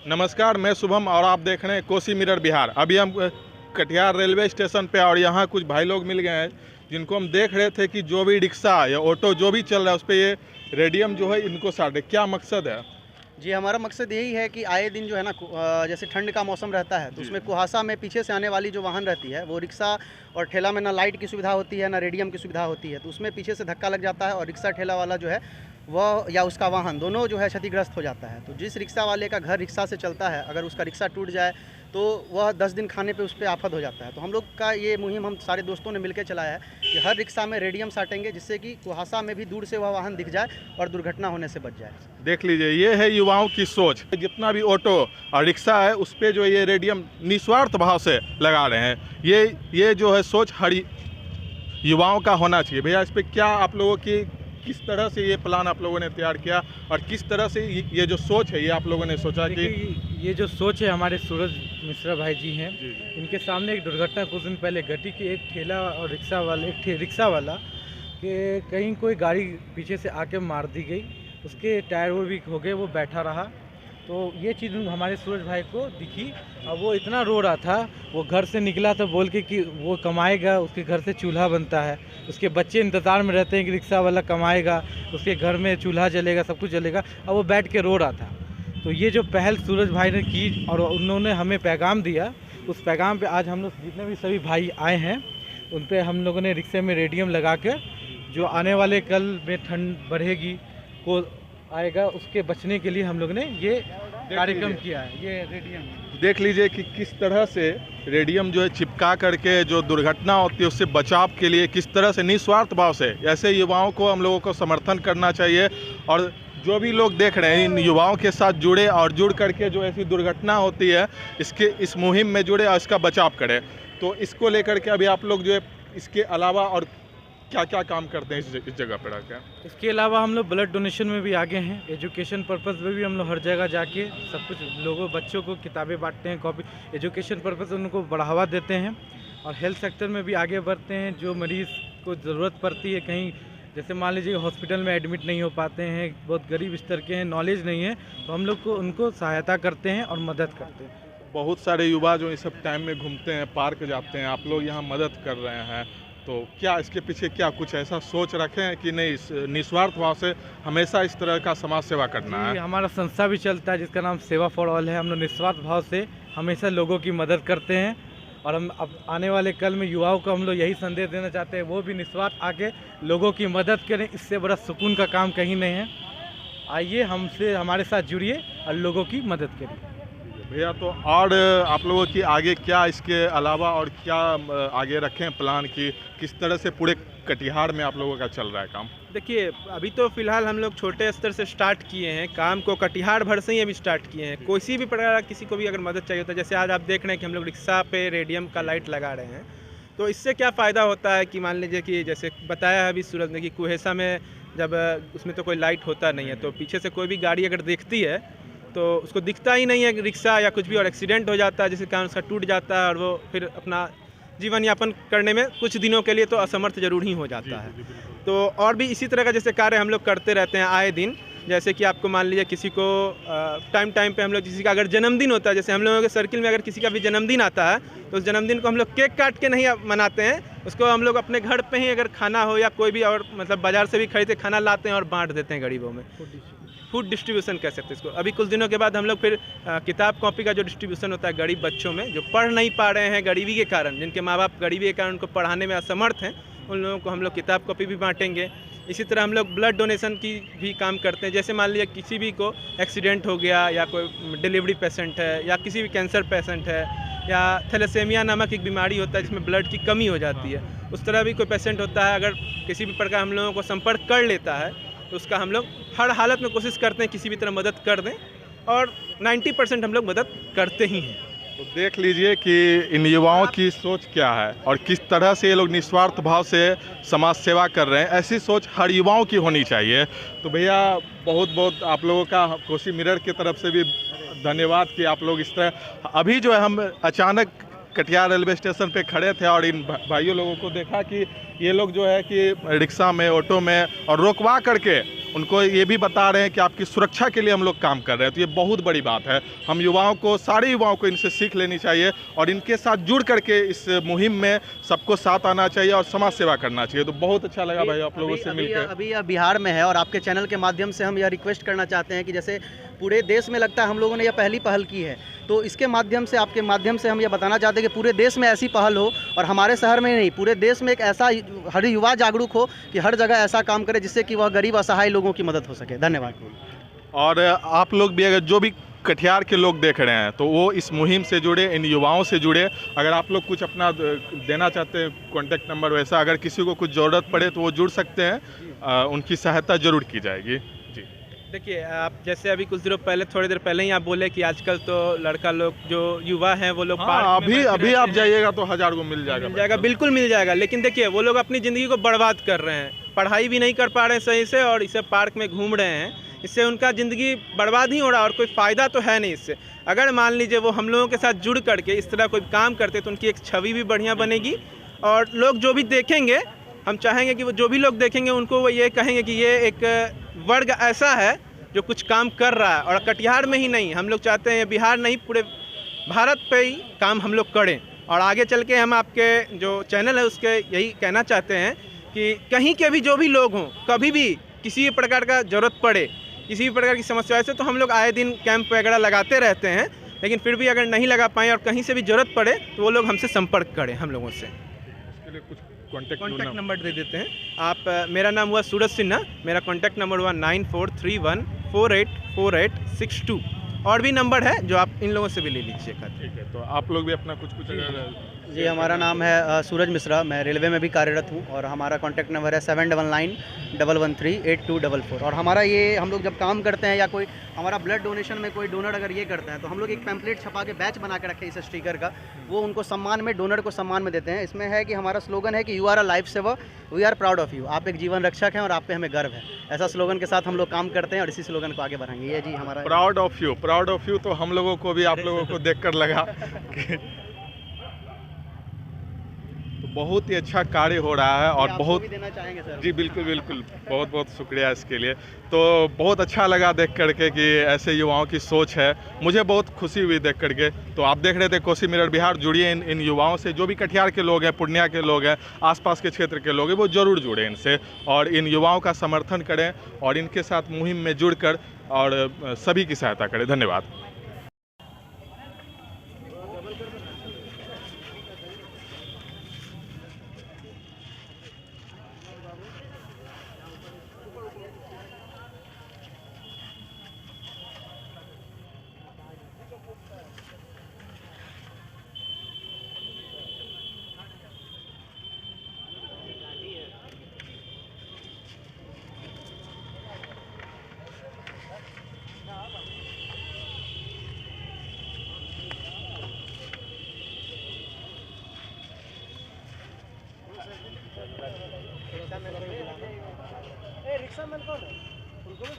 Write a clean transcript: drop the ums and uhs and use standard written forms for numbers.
नमस्कार, मैं शुभम और आप देख रहे हैं कोसी मिरर बिहार। अभी हम कटिहार रेलवे स्टेशन पे और यहाँ कुछ भाई लोग मिल गए हैं जिनको हम देख रहे थे कि जो भी रिक्शा या ऑटो जो भी चल रहा है उस पर ये रेडियम जो है इनको साटे। क्या मकसद है? जी, हमारा मकसद यही है कि आए दिन जो है ना जैसे ठंड का मौसम रहता है तो उसमें कुहासा में पीछे से आने वाली जो वाहन रहती है वो रिक्शा और ठेला में ना लाइट की सुविधा होती है ना रेडियम की सुविधा होती है, तो उसमें पीछे से धक्का लग जाता है और रिक्शा ठेला वाला जो है वह या उसका वाहन दोनों जो है क्षतिग्रस्त हो जाता है। तो जिस रिक्शा वाले का घर रिक्शा से चलता है, अगर उसका रिक्शा टूट जाए तो वह 10 दिन खाने पे उस पर आफत हो जाता है। तो हम लोग का ये मुहिम हम सारे दोस्तों ने मिलकर चलाया है कि हर रिक्शा में रेडियम साटेंगे जिससे कि कुहासा में भी दूर से वह वाहन दिख जाए और दुर्घटना होने से बच जाए। देख लीजिए, ये है युवाओं की सोच। जितना भी ऑटो और रिक्शा है उस पर जो ये रेडियम निस्वार्थ भाव से लगा रहे हैं। ये जो है सोच हर युवाओं का होना चाहिए। भैया, इस पर क्या आप लोगों की किस तरह से ये प्लान आप लोगों ने तैयार किया और किस तरह से ये जो सोच है ये आप लोगों ने सोचा कि ये जो सोच है हमारे सूरज मिश्रा भाई जी हैं। जी। इनके सामने एक दुर्घटना कुछ दिन पहले घटी कि एक ठेला और रिक्शा वाला के कहीं कोई गाड़ी पीछे से आके मार दी गई, उसके टायर वो भी हो गए, वो बैठा रहा। तो ये चीज़ हमारे सूरज भाई को दिखी और वो इतना रो रहा था। वो घर से निकला था बोल के कि वो कमाएगा, उसके घर से चूल्हा बनता है, उसके बच्चे इंतज़ार में रहते हैं कि रिक्शा वाला कमाएगा, उसके घर में चूल्हा जलेगा, सब कुछ जलेगा, और वो बैठ के रो रहा था। तो ये जो पहल सूरज भाई ने की और उन्होंने हमें पैगाम दिया, उस पैगाम पे आज हम लोग जितने भी सभी भाई आए हैं उन पे हम लोगों ने रिक्शे में रेडियम लगा कर जो आने वाले कल में ठंड बढ़ेगी को आएगा उसके बचने के लिए हम लोग ने ये कार्यक्रम किया है। ये रेडियम देख लीजिए कि किस तरह से रेडियम जो है चिपका करके जो दुर्घटना होती है उससे बचाव के लिए किस तरह से निस्वार्थ भाव से ऐसे युवाओं को हम लोगों को समर्थन करना चाहिए। और जो भी लोग देख रहे हैं इन युवाओं के साथ जुड़े और जुड़ करके जो ऐसी दुर्घटना होती है इस मुहिम में जुड़े और इसका बचाव करें। तो इसको लेकर के अभी आप लोग जो है इसके अलावा और क्या क्या काम करते हैं इस जगह पर आकर? इसके अलावा हम लोग ब्लड डोनेशन में भी आगे हैं। एजुकेशन पर्पज़ में भी हम लोग हर जगह जाके सब कुछ लोगों बच्चों को किताबें बांटते हैं, कॉपी एजुकेशन पर्पज़ उनको बढ़ावा देते हैं। और हेल्थ सेक्टर में भी आगे बढ़ते हैं। जो मरीज़ को ज़रूरत पड़ती है, कहीं जैसे मान लीजिए हॉस्पिटल में एडमिट नहीं हो पाते हैं, बहुत गरीब स्तर के हैं, नॉलेज नहीं है, तो हम लोग को उनको सहायता करते हैं और मदद करते हैं। बहुत सारे युवा जो इस सब टाइम में घूमते हैं, पार्क जाते हैं, आप लोग यहाँ मदद कर रहे हैं, तो क्या इसके पीछे क्या कुछ ऐसा सोच रखे हैं कि नहीं इस निस्वार्थ भाव से हमेशा इस तरह का समाज सेवा करना है? हमारा संस्था भी चलता है जिसका नाम सेवा फॉर ऑल है। हम लोग निस्वार्थ भाव से हमेशा लोगों की मदद करते हैं और हम अब आने वाले कल में युवाओं को हम लोग यही संदेश देना चाहते हैं, वो भी निस्वार्थ आके लोगों की मदद करें। इससे बड़ा सुकून का काम कहीं नहीं है। आइए हमसे हमारे साथ जुड़िए और लोगों की मदद करिए। भैया, तो और आप लोगों की आगे क्या इसके अलावा और क्या आगे रखें प्लान की किस तरह से पूरे कटिहार में आप लोगों का चल रहा है काम? देखिए, अभी तो फ़िलहाल हम लोग छोटे स्तर से स्टार्ट किए हैं काम को, कटिहार भर से ही अभी स्टार्ट किए हैं। किसी भी प्रकार किसी को भी अगर मदद चाहिए होता है, जैसे आज आप देख रहे हैं कि हम लोग रिक्शा पे रेडियम का लाइट लगा रहे हैं, तो इससे क्या फ़ायदा होता है कि मान लीजिए कि जैसे बताया है अभी सूरज ने कि कुहेसा में जब उसमें तो कोई लाइट होता नहीं है, तो पीछे से कोई भी गाड़ी अगर देखती है तो उसको दिखता ही नहीं है रिक्शा या कुछ भी, और एक्सीडेंट हो जाता है जिसके कारण उसका टूट जाता है और वो फिर अपना जीवन यापन करने में कुछ दिनों के लिए तो असमर्थ जरूर ही हो जाता है। तो और भी इसी तरह का जैसे कार्य हम लोग करते रहते हैं आए दिन। जैसे कि आपको मान लीजिए किसी को टाइम पे हम लोग किसी का अगर जन्मदिन होता है, जैसे हम लोगों के सर्किल में अगर किसी का भी जन्मदिन आता है तो उस जन्मदिन को हम लोग केक काट के नहीं मनाते हैं, उसको हम लोग अपने घर पे ही अगर खाना हो या कोई भी और मतलब बाज़ार से भी खरीद के खाना लाते हैं और बांट देते हैं गरीबों में। फूड डिस्ट्रीब्यूशन कह सकते हैं इसको। अभी कुछ दिनों के बाद हम लोग फिर किताब कॉपी का जो डिस्ट्रीब्यूशन होता है गरीब बच्चों में जो पढ़ नहीं पा रहे हैं गरीबी के कारण, जिनके माँ बाप गरीबी के कारण उनको पढ़ाने में असमर्थ हैं, उन लोगों को हम लोग किताब कॉपी भी बांटेंगे। इसी तरह हम लोग ब्लड डोनेशन की भी काम करते हैं। जैसे मान लीजिए किसी भी को एक्सीडेंट हो गया या कोई डिलीवरी पेशेंट है या किसी भी कैंसर पेशेंट है या थैलेसेमिया नामक एक बीमारी होता है जिसमें ब्लड की कमी हो जाती है, उस तरह भी कोई पेशेंट होता है, अगर किसी भी प्रकार हम लोगों को संपर्क कर लेता है तो उसका हम लोग हर हालत में कोशिश करते हैं किसी भी तरह मदद कर दें, और 90% हम लोग मदद करते ही हैं। तो देख लीजिए कि इन युवाओं की सोच क्या है और किस तरह से ये लोग निस्वार्थ भाव से समाज सेवा कर रहे हैं। ऐसी सोच हर युवाओं की होनी चाहिए। तो भैया, बहुत बहुत आप लोगों का कोसी मिरर की तरफ से भी धन्यवाद कि आप लोग इस तरह। अभी जो है हम अचानक कटिहार रेलवे स्टेशन पे खड़े थे और इन भाइयों लोगों को देखा कि ये लोग जो है कि रिक्शा में ऑटो में और रोकवा करके उनको ये भी बता रहे हैं कि आपकी सुरक्षा के लिए हम लोग काम कर रहे हैं। तो ये बहुत बड़ी बात है। हम युवाओं को, सारे युवाओं को इनसे सीख लेनी चाहिए और इनके साथ जुड़ करके इस मुहिम में सबको साथ आना चाहिए और समाज सेवा करना चाहिए। तो बहुत अच्छा लगा भाई आप लोगों से मिलकर। अभी यह बिहार में है और आपके चैनल के माध्यम से हम यह रिक्वेस्ट करना चाहते हैं कि जैसे पूरे देश में लगता है हम लोगों ने यह पहली पहल की है, तो इसके माध्यम से, आपके माध्यम से हम ये बताना चाहते हैं कि पूरे देश में ऐसी पहल हो और हमारे शहर में नहीं, पूरे देश में एक ऐसा हर युवा जागरूक हो कि हर जगह ऐसा काम करे जिससे कि वह गरीब असहाय लोगों की मदद हो सके। धन्यवाद। और आप लोग भी, अगर जो भी कटिहार के लोग देख रहे हैं तो वो इस मुहिम से जुड़े, इन युवाओं से जुड़े। अगर आप लोग कुछ अपना देना चाहते हैं, कॉन्टैक्ट नंबर वैसा, अगर किसी को कुछ ज़रूरत पड़े तो वो जुड़ सकते हैं, उनकी सहायता जरूर की जाएगी। जी देखिए, आप जैसे अभी कुछ दिनों पहले, थोड़ी देर पहले ही आप बोले कि आजकल तो लड़का लोग, जो युवा हैं वो लोग पार्क में अभी आप जाइएगा तो 1000 को मिल जाएगा। बिल्कुल मिल जाएगा। लेकिन देखिए, वो लोग अपनी ज़िंदगी को बर्बाद कर रहे हैं, पढ़ाई भी नहीं कर पा रहे सही से और इसे पार्क में घूम रहे हैं। इससे उनका ज़िंदगी बर्बाद ही हो रहा है और कोई फ़ायदा तो है नहीं इससे। अगर मान लीजिए वो हम लोगों के साथ जुड़ करके इस तरह कोई काम करते तो उनकी एक छवि भी बढ़िया बनेगी और लोग जो भी देखेंगे, हम चाहेंगे कि वो जो भी लोग देखेंगे उनको वो ये कहेंगे कि ये एक वर्ग ऐसा है जो कुछ काम कर रहा है। और कटिहार में ही नहीं, हम लोग चाहते हैं बिहार नहीं, पूरे भारत पे ही काम हम लोग करें। और आगे चल के हम आपके जो चैनल है उसके यही कहना चाहते हैं कि कहीं के भी जो भी लोग हों, कभी भी किसी भी प्रकार का ज़रूरत पड़े, किसी भी प्रकार की समस्या से, तो हम लोग आए दिन कैंप वगैरह लगाते रहते हैं। लेकिन फिर भी अगर नहीं लगा पाएँ और कहीं से भी ज़रूरत पड़े तो वो लोग हमसे संपर्क करें हम लोगों से। इसके लिए कुछ कॉन्टैक्ट नंबर दे देते हैं आप। मेरा नाम हुआ सूरज सिन्हा, मेरा कॉन्टैक्ट नंबर हुआ 9431484862। और भी नंबर है जो आप इन लोगों से भी ले लीजिएगा। ठीक है, तो आप लोग भी अपना कुछ जी, हमारा नाम है सूरज मिश्रा, मैं रेलवे में भी कार्यरत हूँ और हमारा कॉन्टैक्ट नंबर है 7991138244। और हमारा ये, हम लोग जब काम करते हैं या कोई हमारा ब्लड डोनेशन में कोई डोनर अगर ये करता है तो हम लोग एक पैम्पलेट छपा के बैच बना के रखे इस स्टिकर का, वो उनको सम्मान में, डोनर को सम्मान में देते हैं। इसमें है कि हमारा स्लोगन है कि you are a life saver, we are proud of you. आप एक जीवन रक्षक हैं और आप पे हमें गर्व है। ऐसा स्लोगन के साथ हम लोग काम करते हैं और इसी स्लोगन को आगे बढ़ाएंगे। ये जी हमारा proud of you, proud of you. तो हम लोगों को भी आप लोगों को देखकर लगा कि तो बहुत ही अच्छा कार्य हो रहा है और बहुत भी देना चाहेंगे सर। जी बिल्कुल बिल्कुल, बहुत बहुत शुक्रिया इसके लिए। तो बहुत अच्छा लगा देख करके कि ऐसे युवाओं की सोच है, मुझे बहुत खुशी हुई देख करके। तो आप देख रहे थे कोसी मिरर बिहार, जुड़िए इन युवाओं से। जो भी कटिहार के लोग हैं, पूर्णिया के लोग हैं, आसपास के क्षेत्र के लोग हैं, वो ज़रूर जुड़े इनसे और इन युवाओं का समर्थन करें और इनके साथ मुहिम में जुड़कर और सभी की सहायता करें। धन्यवाद। रिक्शा मैन कौन है? उनको भी